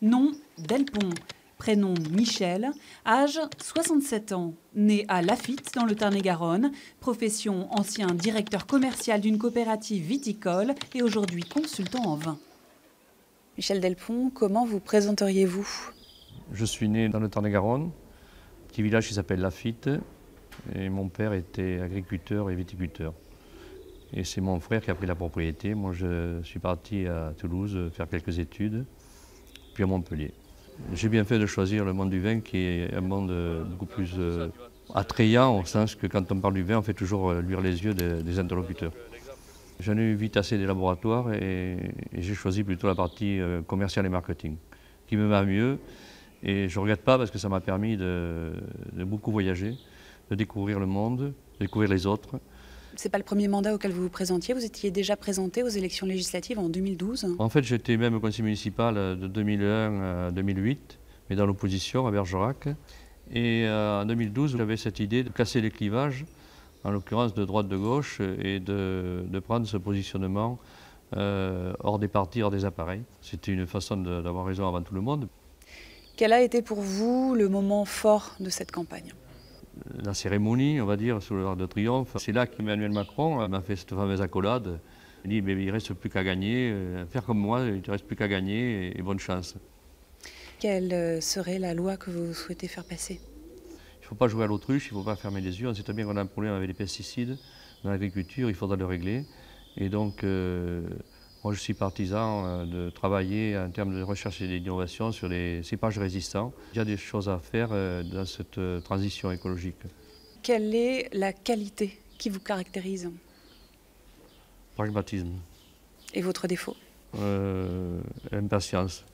Nom Delpont, prénom Michel, âge 67 ans, né à Laffitte dans le Tarn-et-Garonne, profession ancien directeur commercial d'une coopérative viticole et aujourd'hui consultant en vin. Michel Delpont, comment vous présenteriez-vous? Je suis né dans le Tarn-et-Garonne, petit village qui s'appelle Laffitte, et mon père était agriculteur et viticulteur. Et c'est mon frère qui a pris la propriété. Moi, je suis parti à Toulouse faire quelques études, puis à Montpellier. J'ai bien fait de choisir le monde du vin, qui est un monde beaucoup plus attrayant, au sens que quand on parle du vin, on fait toujours luire les yeux des interlocuteurs. J'en ai eu vite assez des laboratoires et j'ai choisi plutôt la partie commerciale et marketing, qui me va mieux. Et je ne regrette pas parce que ça m'a permis de beaucoup voyager, de découvrir le monde, de découvrir les autres. Ce n'est pas le premier mandat auquel vous vous présentiez, vous étiez déjà présenté aux élections législatives en 2012. En fait, j'étais même au conseil municipal de 2001 à 2008, mais dans l'opposition à Bergerac. Et en 2012, j'avais cette idée de casser les clivages, en l'occurrence de droite de gauche, et de prendre ce positionnement hors des partis, hors des appareils. C'était une façon d'avoir raison avant tout le monde. Quel a été pour vous le moment fort de cette campagne? La cérémonie, on va dire, sous l'Arc de Triomphe. C'est là qu'Emmanuel Macron m'a fait cette fameuse accolade. Il dit, mais il ne reste plus qu'à gagner, faire comme moi, il ne te reste plus qu'à gagner et bonne chance. Quelle serait la loi que vous souhaitez faire passer? Il ne faut pas jouer à l'autruche, il ne faut pas fermer les yeux. On sait très bien qu'on a un problème avec les pesticides dans l'agriculture, il faudra le régler. Et donc, moi je suis partisan de travailler en termes de recherche et d'innovation sur les cépages résistants. Il y a des choses à faire dans cette transition écologique. Quelle est la qualité qui vous caractérise? Pragmatisme. Et votre défaut? Impatience.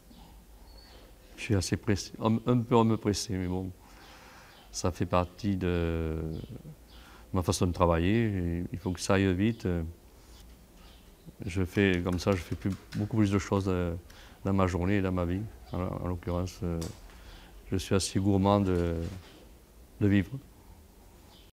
Je suis assez pressé, un peu à me presser, mais bon, ça fait partie de ma façon de travailler. Il faut que ça aille vite. Je fais comme ça, je fais beaucoup plus de choses dans ma journée et dans ma vie. En l'occurrence, je suis assez gourmand de vivre.